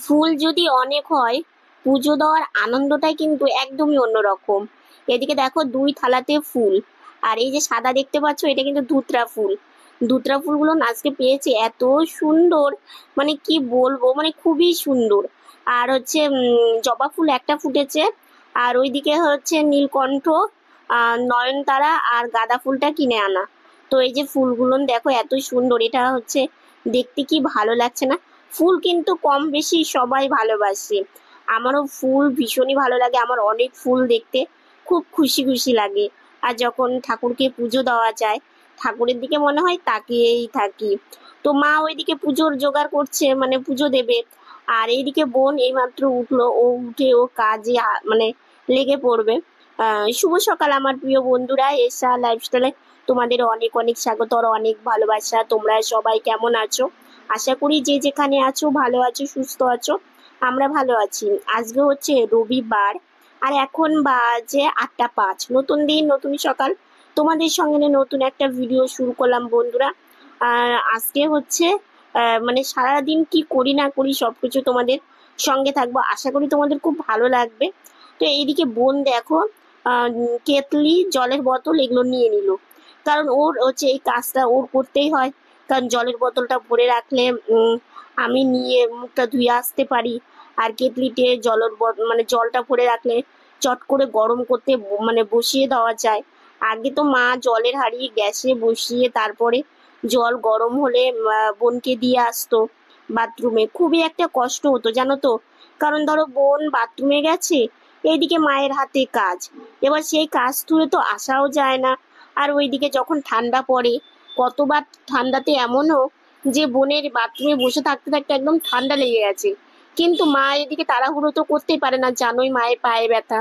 ফুল যদি অনেক হয়, পুজো দেওয়ার আনন্দটাই কিন্তু একদমই অন্যরকম। এদিকে দেখো 2 থালাতে ফুল, আর এই যে সাদা দেখতে পাচ্ছ এটা কিন্তু ধুতরা ফুল। ধুতরা ফুলগুলো আজকে পেয়েছি, এত সুন্দর, মানে কি বলবো, মানে খুবই সুন্দর। আর হচ্ছে জবা ফুল একটা ফুটেছে, আর ওইদিকে হচ্ছে নীলকণ্ঠ, নয়নতারা আর গাঁদা ফুলটা কিনে আনা। তো এই যে ফুলগুলো দেখো এত সুন্দর, এটা হচ্ছে দেখতে কি ভালো লাগছে না। ফুল কিন্তু কম বেশি সবাই ভালোবাসে, আমারও ফুল ভীষণই ভালো লাগে, আমার অনেক ফুল দেখতে খুব খুশি খুশি লাগে। আর যখন ঠাকুরকে পুজো দেওয়া যায়, ঠাকুরের দিকে মনে হয় তাকিয়েই থাকি। তো মা ওইদিকে পুজোর জোগাড় করছে, মানে পুজো দেবে। আর এইদিকে বোন এইমাত্র উঠলো, ও উঠে ও কাজে মানে লেগে পড়বে। শুভ সকাল আমার প্রিয় বন্ধুরা, এসা লাইফস্টাইলে তোমাদের অনেক অনেক স্বাগত আর অনেক ভালোবাসা। তোমরা সবাই কেমন আছো? আশা করি যে যেখানে আছো ভালো আছো, সুস্থ আছো। আমরা ভালো আছি। আজকে হচ্ছে রবিবার, আর এখন বাজে 8টা 5। নতুন দিন, নতুন সকাল, তোমাদের সঙ্গে নিয়ে নতুন একটা ভিডিও শুরু করলাম বন্ধুরা। আর আজকে হচ্ছে মানে সারাদিন কি করি না করি সবকিছু তোমাদের সঙ্গে থাকবো, আশা করি তোমাদের খুব ভালো লাগবে। তো এইদিকে বোন দেখো কেতলি, জলের বোতল এগুলো নিয়ে নিল, কারণ ওর হচ্ছে এই কাজটা ওর করতেই হয়। কারণ জলের বোতলটা ভরে রাখলে আমি নিয়ে মুখটা ধুয়ে আসতে পারি। আর কেতলিতে মানে জলটা ভরে রাখলে চট করে গরম করতে মানে বসিয়ে দেওয়া যায়। আগে তো মা জলের হাঁড়ি গ্যাসে বসিয়ে তারপরে জল গরম হলে বোনকে দিয়ে আসতো বাথরুমে। খুবই একটা কষ্ট হতো জানো তো, কারণ ধরো বোন বাথরুমে গেছে, এইদিকে মায়ের হাতে কাজ, এবার সেই কাজ তুলে তো আসাও যায় না। আর ওইদিকে যখন ঠান্ডা পড়ে, কতবার ঠান্ডাতে এমনও যে বোনের বাথরুমে বসে থাকতে থাকতে একদম ঠান্ডা লেগে গেছে, কিন্তু মা এদিকে তাড়াহুড়ো তো করতেই পারে না, জানোই মায়ের পায়ে ব্যথা,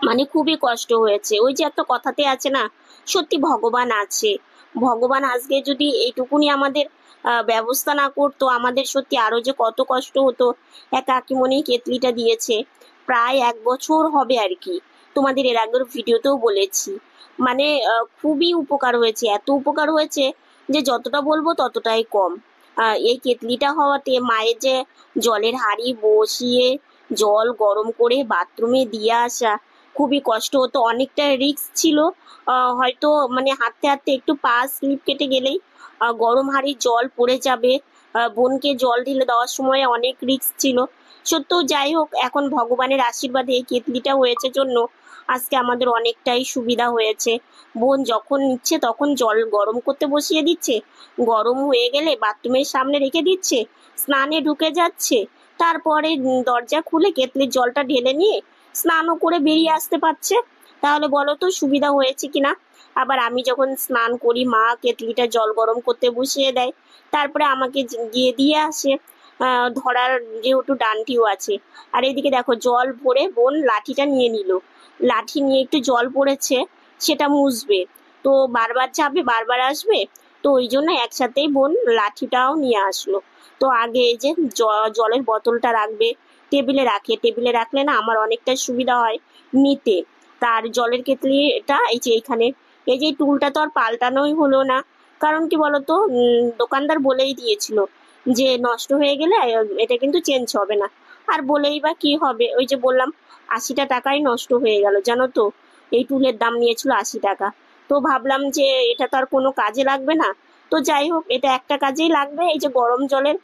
মানে খুবই কষ্ট হয়েছে। ওই যে একটা কথাতে আছে না, সত্যি ভগবান আছে। ভগবান আজকে যদি এইটুকুনি আমাদের ব্যবস্থা না করতো, আমাদের সত্যি আরো যে কত কষ্ট হতো। এক কাকিমণি কেতলিটা দিয়েছে, প্রায় 1 বছর হবে আর কি, তোমাদের এর আগের ভিডিওতেও বলেছি। মানে খুবই উপকার হয়েছে, এত উপকার হয়েছে যে যতটা বলবো ততটাই কম। এই কেতলিটা হওয়াতে মায়ের যে জলের হাঁড়ি বসিয়ে জল গরম করে বাথরুমে দিয়ে আসা খুবই কষ্ট হতো, অনেকটা রিস্ক ছিল। হয়তো মানে হাঁটতে হাঁটতে একটু পা স্লিপ কেটে গেলেই গরম হাঁড়ির জল পড়ে যাবে। বোনকে জল ঢেলে দেওয়ার সময় অনেক রিস্ক ছিল। সত্য, যাই হোক, এখন ভগবানের আশীর্বাদে এই কেতলিটা হয়েছে জন্য আজকে আমাদের অনেকটাই সুবিধা হয়েছে। বোন যখন নিচ্ছে তখন জল গরম করতে বসিয়ে দিচ্ছে, গরম হয়ে গেলে বাথরুমের সামনে রেখে দিচ্ছে, স্নানে ঢুকে যাচ্ছে, তারপরে দরজা খুলে কেতলির জলটা ঢেলে নিয়ে স্নানও করে বেরিয়ে আসতে পারছে। তাহলে বলো তো সুবিধা হয়েছে কিনা। আবার আমি যখন স্নান করি, মা কেতলিটা জল গরম করতে বসিয়ে দেয়, তারপরে আমাকে গিয়ে দিয়ে আসে। ধরার যেহেতু ডান্ডিও আছে। আর এদিকে দেখো জল ভরে বোন লাঠিটা নিয়ে নিল, লাঠি নিয়ে একটু জল পড়েছে, সেটা মুছবে। তো বারবার যাবে বারবার আসবে, তো ওই জন্য একসাথেই বোন লাঠিটাও নিয়ে আসলো। তো আগে এই যে জলের বোতলটা রাখবে, টেবিলে রাখে, টেবিলে রাখলে না আমার অনেকটা সুবিধা হয় নিতে। তার জলের কেতলিটা এই যে এখানে, এই যে টুলটা তো আর পাল্টানোই হলো না, কারণ কি বলতো, দোকানদার বলেই দিয়েছিল যে নষ্ট হয়ে গেলে এটা কিন্তু চেঞ্জ হবে না। আর বলেই বা কি হবে, ওই যে বললাম 80টা টাকায় নষ্ট হয়ে গেল জানো তো। এই টুলের দাম নিয়েছিল 80 টাকা। তো ভাবলাম যে এটা তো আর কোনো কাজে লাগবে না, তো যাই হোক এটা একটা কাজেই লাগবে, এই যে গরম জলের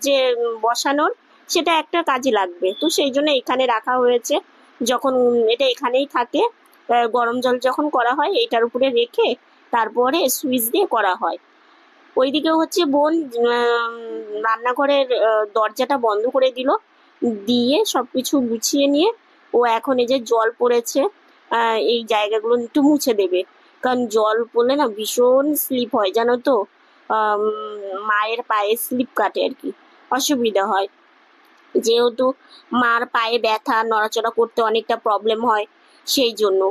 যে বসানোর, সেটা একটা কাজে লাগবে, তো সেই জন্য এখানে রাখা হয়েছে। যখন এটা এখানেই থাকে, গরম জল যখন করা হয় এটার উপরে রেখে তারপরে সুইচ দিয়ে করা হয়। ওইদিকে হচ্ছে বোন রান্নাঘরের দরজাটা বন্ধ করে দিল, দিয়ে সবকিছু গুছিয়ে নিয়ে ও এখন এই যে জল পড়েছে, এই জায়গাগুলো একটু মুছে দেবে। কারণ জল পড়লে না ভীষণ স্লিপ হয় জানো তো, আম, মায়ের পায়ে স্লিপ কাটে আর কি, অসুবিধা হয় যেহেতু মার পায়ে ব্যথা, নড়াচড়া করতে অনেকটা প্রবলেম হয় সেই জন্য।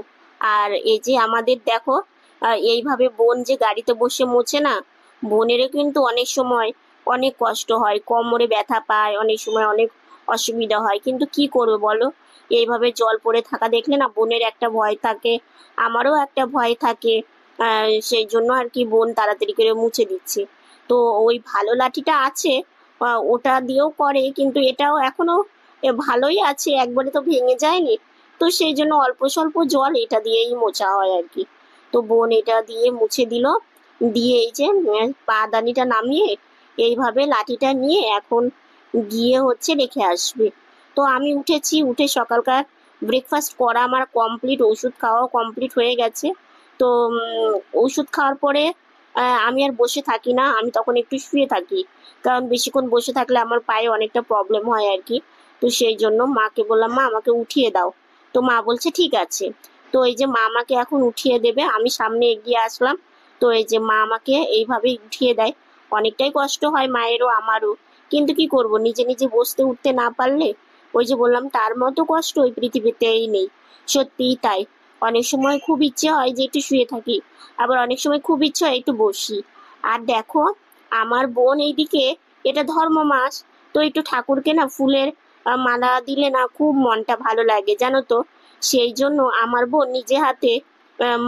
আর এই যে আমাদের দেখো, এইভাবে বোন যে গাড়িতে বসে মোছে না, বোনেরও কিন্তু অনেক সময় অনেক কষ্ট হয়, কোমরে ব্যথা পায়, অনেক সময় অনেক অসুবিধা হয়, কিন্তু কি করবে বলো। এইভাবে জল পড়ে থাকা দেখলে না বোনের একটা ভয় থাকে, আমারও একটা ভয় থাকে। সেই জন্য আর কি বোন তাড়াতাড়ি করে মুছে দিচ্ছে। তো ওই ভালো লাঠিটা আছে, ওটা দিয়েও করে, কিন্তু এটাও এখনো ভালোই আছে, একবারে তো ভেঙে যায়নি। তো সেই জন্য অল্প স্বল্প জল এটা দিয়েই মোছা হয় আর কি। তো বোন এটা দিয়ে মুছে দিল, দিয়ে এই যে পাদানিটা নামিয়ে এইভাবে লাঠিটা নিয়ে এখন গিয়ে হচ্ছে রেখে আসবে। তো আমি উঠেছি, উঠে সকালকার ব্রেকফাস্ট করা আমার কমপ্লিট, ওষুধ খাওয়াও কমপ্লিট হয়ে গেছে। তো ওষুধ খাওয়ার পরে আমি আর বসে থাকি না, আমি তখন একটু শুয়ে থাকি, কারণ বেশিক্ষণ বসে থাকলে আমার পায়ে অনেকটা প্রবলেম হয় আর কি। তো সেই জন্য মাকে বললাম, মা আমাকে উঠিয়ে দাও। তো মা বলছে ঠিক আছে। তো এই যে মা আমাকে এখন উঠিয়ে দেবে, আমি সামনে এগিয়ে আসলাম। তো এই যে মা আমাকে এইভাবেই উঠিয়ে দেয়। অনেকটাই কষ্ট হয় মায়েরও আমারও, কিন্তু কি করব, নিজে নিজে বসতে উঠতে না পারলে, ওই যে বললাম তার মতো কষ্ট ওই পৃথিবীতেই নেই। সত্যিই তাই। অনেক সময় খুব ইচ্ছে হয় যে একটু শুয়ে থাকি, আবার অনেক সময় খুব ইচ্ছে হয় একটু বসি। আর দেখো, আমার বোন এইদিকে, এটা ধর্ম মাস, তো একটু ঠাকুরকে না ফুলের মালা দিলে না খুব মনটা ভালো লাগে জানো তো। সেই জন্য আমার বোন নিজে হাতে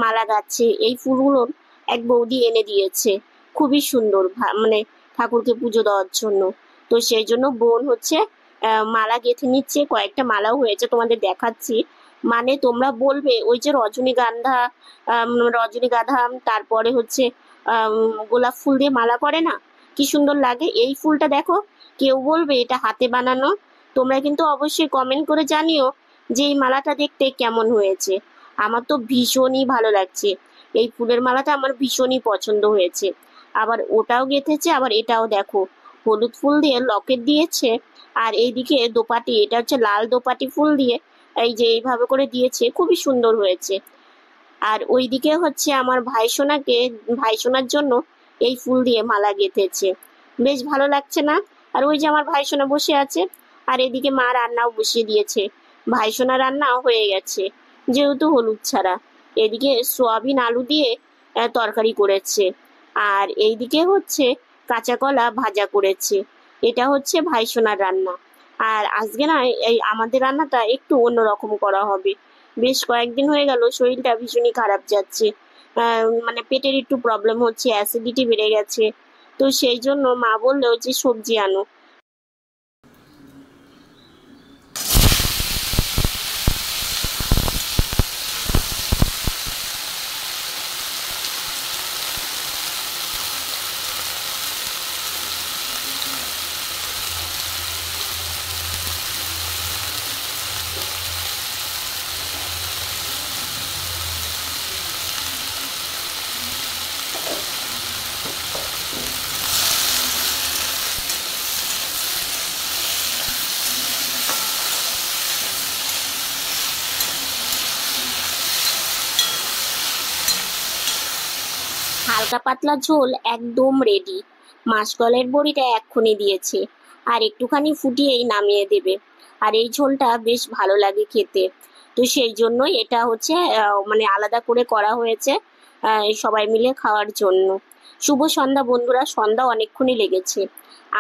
মালা গাচ্ছে। এই ফুলগুলো এক বৌদি এনে দিয়েছে, খুবই সুন্দর, মানে ঠাকুরকে পুজো দেওয়ার জন্য। তো সেই জন্য বোন হচ্ছে মালা গেঁথে নিচ্ছে, কয়েকটা মালাও হয়েছে, তোমাদের দেখাচ্ছি। মানে তোমরা বলবে ওই যে রজনীগন্ধা, রজনীগন্ধা, তারপরে হচ্ছে গোলাপ ফুল দিয়ে মালা করে না, কি সুন্দর লাগে। এই ফুলটা দেখো, কেউ বলবে এটা হাতে বানানো। তোমরা কিন্তু অবশ্যই কমেন্ট করে জানিও যে এই মালাটা দেখতে কেমন হয়েছে। আমার তো ভীষণই ভালো লাগছে, এই ফুলের মালাটা আমার ভীষণই পছন্দ হয়েছে। আবার ওটাও গেঁথেছে, আবার এটাও দেখো, হলুদ ফুল দিয়ে লকেট দিয়েছে। আর এইদিকে দোপাটি, এটা হচ্ছে লাল দোপাটি ফুল দিয়ে এই যে এইভাবে করে দিয়েছে, খুবই সুন্দর হয়েছে। আর ওইদিকে হচ্ছে আমার ভাইসোনাকে, ভাইসোনার জন্য এই ফুল দিয়ে মালা গেঁথেছে। বেশ ভালো লাগছে না? আর ওই যে আমার ভাইসোনা বসে আছে, আর এদিকে মা রান্নাও বসিয়ে দিয়েছে। ভাইসোনা রান্নাও হয়ে গেছে, যেহেতু হলুদ ছাড়া। এদিকে সোয়াবিন আলু দিয়ে তরকারি করেছে, আর এইদিকে হচ্ছে কাঁচা কলা ভাজা করেছে। এটা হচ্ছে ভাইসোনার রান্না। আর আজকে না এই আমাদের রান্নাটা একটু অন্যরকম করা হবে। বেশ কয়েকদিন হয়ে গেল শরীরটা ভীষণই খারাপ যাচ্ছে, মানে পেটের একটু প্রবলেম হচ্ছে, অ্যাসিডিটি বেড়ে গেছে। তো সেই জন্য মা বললো যে সবজি আনো। হালকা পাতলা ঝোল একদম রেডি। মাসকলাইয়ের বড়িটা এক্ষুনি দিয়েছে, আর একটুখানি ফুটিয়েই নামিয়ে দেবে। আর এই ঝোলটা বেশ ভালো লাগে খেতে। তো সেই জন্যই এটা হচ্ছে মানে আলাদা করে করা হয়েছে, সবাই মিলে খাওয়ার জন্য। শুভ সন্ধ্যা বন্ধুরা, সন্ধ্যা অনেকক্ষণই লেগেছে।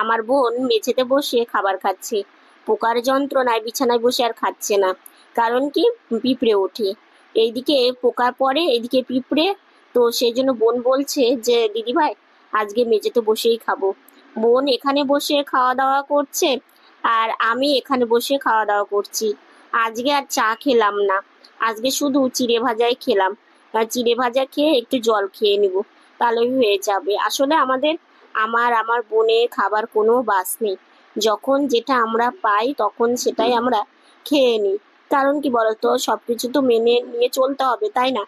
আমার বোন মেঝেতে বসে খাবার খাচ্ছে, পোকার যন্ত্রণায় বিছানায় বসে আর খাচ্ছে না। কারণ কি, পিঁপড়ে ওঠে এইদিকে, পোকা পড়ে এইদিকে পিঁপড়ে। তো সেই জন্য বোন বলছে যে দিদি ভাই, আজকে মেঝেতে বসেই খাবো। বোন এখানে বসে খাওয়া দাওয়া করছে, আর আমি এখানে বসে খাওয়া দাওয়া করছি। আজকে আর চা খেলাম না, আজকে শুধু চিড়ে ভাজাই খেলাম। আর চিড়ে ভাজা খেয়ে একটু জল খেয়ে নিব, তাহলেই হয়ে যাবে। আসলে আমাদের, আমার বোনের খাবার কোনো বাস নেই। যখন যেটা আমরা পাই তখন সেটাই আমরা খেয়ে নিই। কারণ কি বলতো, সবকিছু তো মেনে নিয়ে চলতে হবে, তাই না?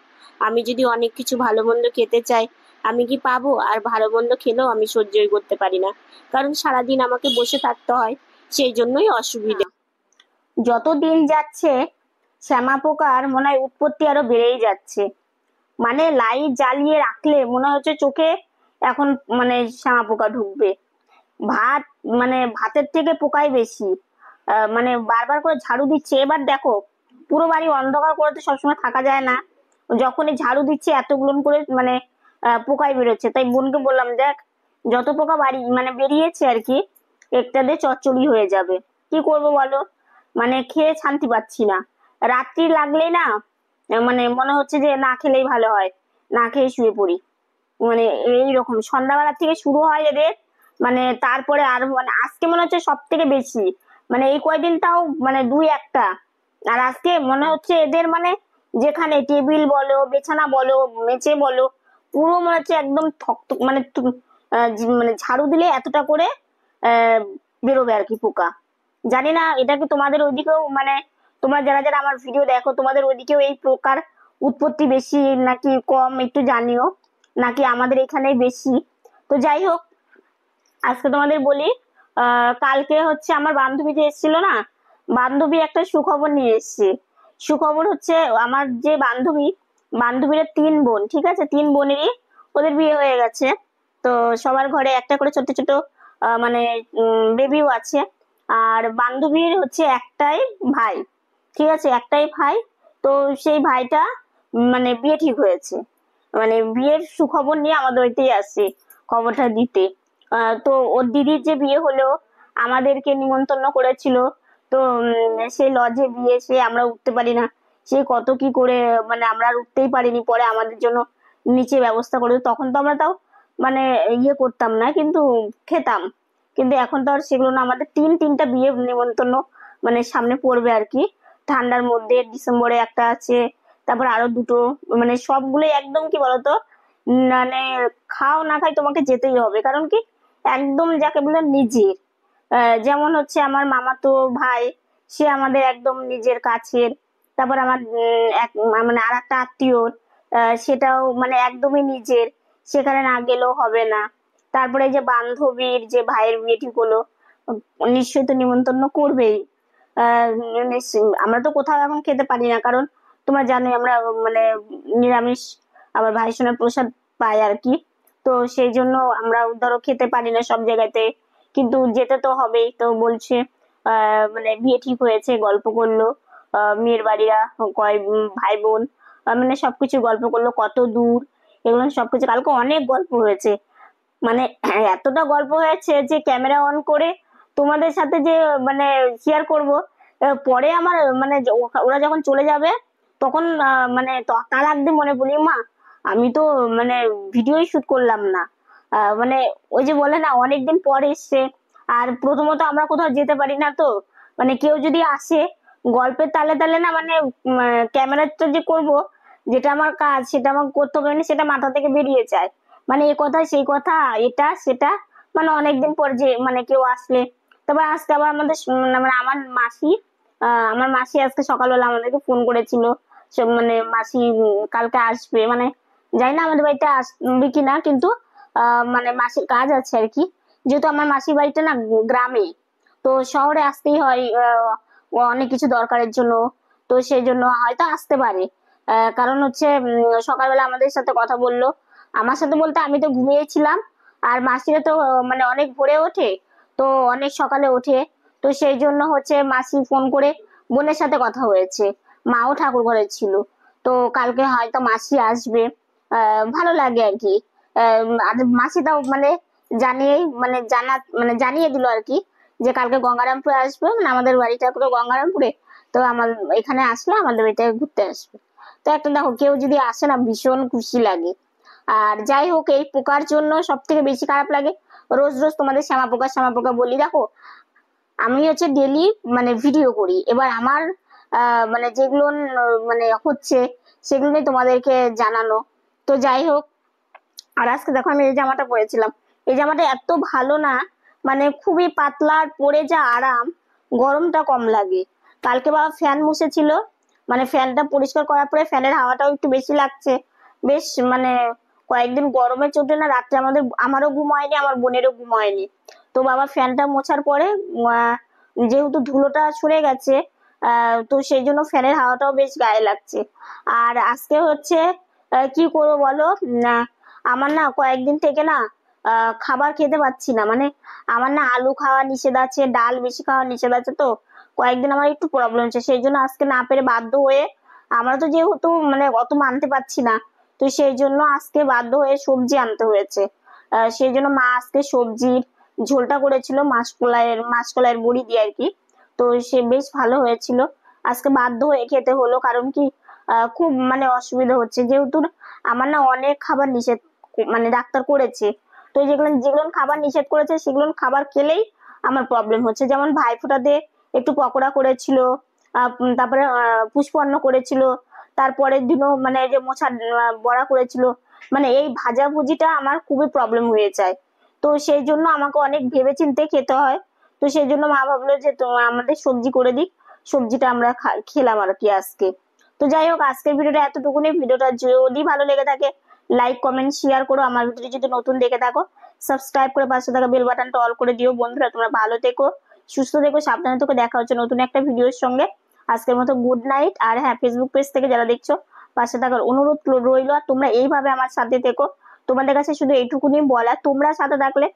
আমি যদি অনেক কিছু ভালো মন্দ খেতে চাই, আমি কি পাবো? আর ভালো মন্দ খেলেও আমি সহ্যই করতে পারি না, কারণ সারাদিন আমাকে বসে থাকতে হয়। সেই জন্যই অসুবিধা। যত দিন যাচ্ছে শ্যামা পোকার মনে হয় উৎপত্তি আরো বেড়েই যাচ্ছে। মানে লাইট জ্বালিয়ে রাখলে মনে হচ্ছে চোখে এখন মানে শ্যামা পোকা ঢুকবে। ভাত, মানে ভাতের থেকে পোকাই বেশি। মানে বারবার করে ঝাড়ু দিচ্ছে, এবার দেখো পুরো বাড়ি অন্ধকার করে তো সবসময় থাকা যায় না। যখনই ঝাড়ু দিচ্ছে এতগুলো করে মানে পোকাই বেরোচ্ছে। তাই বোনকে বললাম, দেখ যত পোকা বাড়ি মানে বেরিয়েছে আর কি, একটা দিয়ে চচ্চড়ি হয়ে যাবে। কি করবো বলো, মানে খেয়ে শান্তি পাচ্ছি না। রাত্রি লাগলেই না মানে মনে হচ্ছে যে না খেলেই ভালো হয়, না খেয়ে শুয়ে পড়ি। মানে এইরকম সন্ধ্যাবেলা থেকে শুরু হয় এদের, মানে তারপরে আর মানে আজকে মনে হচ্ছে সব থেকে বেশি, মানে এই কয়দিন তাও মানে দুই একটা, আর আজকে মনে হচ্ছে এদের মানে যেখানে টেবিল বলো বিছানা বলো মেঝে বলো পুরো মনে হচ্ছে একদম মানে মানে ঝাড়ু দিলে এতটা করে আহ বেরোবে আর কি পোকা। জানি না এটা কি তোমাদের ওইদিকেও মানে তোমরা যারা যারা আমার ভিডিও দেখো তোমাদের ওইদিকেও এই পোকার উৎপত্তি বেশি নাকি কম একটু জানিও, নাকি আমাদের এখানে বেশি। তো যাই হোক, আজকে তোমাদের বলি, কালকে হচ্ছে আমার বান্ধবী যে এসেছিল না, বান্ধবী একটা সুখবর নিয়ে এসেছে। সুখবর হচ্ছে আমার যে বান্ধবীর তিন বোন, ঠিক আছে, তিন বোনেরই ওদের বিয়ে হয়ে গেছে। তো সবার ঘরে একটা করে ছোট ছোট মানে বেবিও আছে। আর বান্ধবীর হচ্ছে একটাই ভাই, ঠিক আছে, একটাই ভাই। তো সেই ভাইটা মানে বিয়ে ঠিক হয়েছে, মানে বিয়ের সুখবর নিয়ে আমাদের বাড়িতেই আসছে খবরটা দিতে। তো ওর দিদির যে বিয়ে হলো আমাদেরকে নিমন্ত্রণ করেছিল। তো সেই লজে বিয়ে, সে আমরা উঠতে পারি না, সে কত কি করে, মানে আমরা আর উঠতেই পারিনি, পরে আমাদের জন্য নিচে ব্যবস্থা করে, তখন তো আমরা তাও মানে ইয়ে করতাম না কিন্তু খেতাম। কিন্তু এখন তো আর সেগুলো না, আমাদের তিনটা বিয়ে নিমন্ত্রণ মানে সামনে পড়বে আর কি, ঠান্ডার মধ্যে ডিসেম্বরে একটা আছে, তারপর আরো দুটো, মানে সবগুলোই একদম কি বলতো, মানে খাও না খাই তোমাকে যেতেই হবে, কারণ কি একদম যাকে বলে নিজের। যেমন হচ্ছে আমার মামাতো ভাই, সে আমাদের একদম নিজের কাছের। তারপর আমার এক মানে আর একটা আত্মীয়, সেটাও মানে একদমই নিজের, সেখানে না গেলেও হবে না। তারপরে এই যে বান্ধবীর যে ভাইয়ের বিয়ে ঠিক হলো, নিশ্চয়ই তো নিমন্ত্রণ করবেই। আমরা তো কোথাও এখন খেতে পারি না, কারণ তোমরা জানোই আমরা মানে নিরামিষ, আবার ভাই সোনার প্রসাদ পাই আর কি। তো সেই জন্য আমরা ধরো খেতে পারি না সব জায়গাতে, কিন্তু যেতে তো হবেই। তো বলছে মানে বিয়ে ঠিক হয়েছে, গল্প করলো মেয়ের বাড়িরা, কয় ভাই বোন, মানে সবকিছু গল্প করলো, কত দূর, এগুলো সবকিছু কালকে অনেক গল্প হয়েছে। মানে এতটা গল্প হয়েছে যে ক্যামেরা অন করে তোমাদের সাথে যে মানে শেয়ার করব, পরে আমার মানে ওরা যখন চলে যাবে তখন মানে তার একদিন মনে পড়ি, মা আমি তো মানে ভিডিওই শুট করলাম না। মানে ওই যে বলে না অনেকদিন পর এসছে, আর প্রথমত আমরা কোথাও যেতে পারি না, তো মানে কেউ যদি আসে গল্পের তালে তালে না মানে ক্যামেরাটা যে করব, যেটা আমার কাজ সেটা আমার করতে হবে না, সেটা মাথা থেকে বেরিয়ে যায়। মানে এ কথা সেই কথা, এটা সেটা, মানে অনেকদিন পর যে মানে কেউ আসলে। তারপর আজকে আবার আমাদের মানে আমার মাসি আজকে সকালবেলা আমাদেরকে ফোন করেছিল, সব মানে মাসি কালকে আসবে, মানে জানি না আমাদের বাড়িতে আসবে কিনা, কিন্তু মানে মাসির কাজ আছে আর কি, যেহেতু আমার মাসির বাড়িটা না গ্রামে, তো শহরে আসতেই হয় অনেক কিছু দরকারের জন্য। তো সেই জন্য হয়তো আসতে পারে, কারণ হচ্ছে সকালবেলা আমাদের সাথে কথা বললো, আমার সাথে বলতে আমি তো ঘুমিয়েছিলাম, আর মাসিরা তো মানে অনেক ভোরে ওঠে, তো অনেক সকালে ওঠে। তো সেই জন্য হচ্ছে মাসি ফোন করে বোনের সাথে কথা হয়েছে, মাও ঠাকুর ঘরে ছিল। তো কালকে হয়তো মাসি আসবে, ভালো লাগে আর কি। আর মাসি তাও মানে জানিয়ে দিল আর কি, যে কালকে গঙ্গারামপুরে আসবে, মানে আমাদের বাড়িটা পুরো গঙ্গারামপুরে। তো আমার এখানে আসলে আমাদের বাড়িতে ঘুরতে আসবে। তো একটা দেখো কেউ যদি আসে না ভীষণ খুশি লাগে। আর যাই হোক, এই পোকার জন্য সব থেকে বেশি খারাপ লাগে, রোজ রোজ তোমাদের শ্যামা পোকা বলি, দেখো আমি হচ্ছে ডেলি মানে ভিডিও করি, এবার আমার মানে যেগুলো মানে হচ্ছে সেগুলো নিয়ে তোমাদেরকে জানানো। তো যাই হোক, আর আজকে দেখো আমি এই জামাটা পরেছিলাম, এই জামাটা এত ভালো না, মানে খুবই পাতলা, আর পরে যা আরাম, গরমটা কম লাগে। কালকে বাবা ফ্যান মুছেছিল, মানে ফ্যানটা পরিষ্কার করার পরে ফ্যানের হাওয়াটাও একটু বেশি লাগছে, বেশ মানে কয়েকদিন গরমে চোটে না রাত্রে আমারও ঘুম হয়নি, আমার বোনেরও ঘুম হয়নি। তো বাবা ফ্যানটা মোছার পরে যেহেতু ধুলোটা সরে গেছে, তো সেই জন্য ফ্যানের হাওয়াটাও বেশ গায়ে লাগছে। আর আজকে হচ্ছে কি করবো বলো, আমার না কয়েকদিন থেকে না খাবার খেতে পাচ্ছি না, মানে আমার না আলু খাওয়া নিষেধ আছে, ডাল বেশি খাওয়া নিষেধ আছে, তো কয়েকদিন আমার একটু প্রবলেম হচ্ছে, সেই জন্য আজকে না পেরে বাধ্য হয়ে, আমরা তো যেহেতু মানে অত মানতে পারছি না, তো সেই জন্য আজকে বাধ্য হয়ে সবজি আনতে হয়েছে। সেই জন্য মা আজকে সবজির ঝোলটা করেছিল, মাসকলাইয়ের বড়ি দিয়ে আর কি। তো সে বেশ ভালো হয়েছিল, আজকে বাধ্য হয়ে খেতে হলো, কারণ কি খুব মানে অসুবিধা হচ্ছে, যেহেতু আমার না অনেক খাবার নিষেধ মানে ডাক্তার করেছে। তো তো যেগুলো যেগুলো খাবার নিষেধ করেছে সেগুলো খাবার খেলেই আমার প্রবলেম হচ্ছে। যেমন ভাইফোঁটাতে একটু পকোড়া করেছিল, তারপরে পুষ্পান্ন করেছিল, তারপরের দিনও মানে যে মোছা বড়া করেছিল, মানে এই ভাজাভুজিটা আমার খুবই প্রবলেম হয়ে যায়। তো সেই জন্য আমাকে অনেক ভেবেচিন্তে খেতে হয়। তো সেই জন্য মা ভাবলো যে আমাদের সবজি করে দিক, সবজিটা আমরা খেলাম আর কি আজকে। তো যাই হোক, আজকের ভিডিওটা এতটুকুনি। ভিডিওটা যদি ভালো লেগে থাকে লাইক কমেন্ট শেয়ার করো। আমার ভিডিও যদি নতুন দেখে থাকো সাবস্ক্রাইব করে পাশে থাকা বেল বাটনটা অল করে দিও। বন্ধুরা তোমরা ভালো থেকো, সুস্থ থেকো, সাবধানে থেকো। দেখা হচ্ছে নতুন একটা ভিডিওর সঙ্গে। আজকের মতো গুড নাইট। আর হ্যাঁ, ফেসবুক পেজ থেকে যারা দেখছো পাশে থাকার অনুরোধ রইলো। আর তোমরা এইভাবে আমার সাথে থেকো। তোমাদের কাছে শুধু এইটুকুনি বলা, তোমরা সাথে থাকলে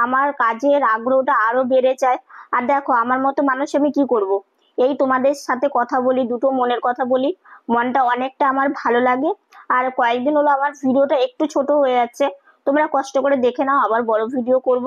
আমার কাজের আগ্রহটা আরো বেড়ে যায়। আর দেখো আমার মতো মানুষ আমি কি করব, এই তোমাদের সাথে কথা বলি, দুটো মনের কথা বলি, মনটা অনেকটা আমার ভালো লাগে। আর কয়েকদিন হলো আমার ভিডিওটা একটু ছোট হয়ে যাচ্ছে, তোমরা কষ্ট করে দেখে নাও, আবার বড় ভিডিও করব।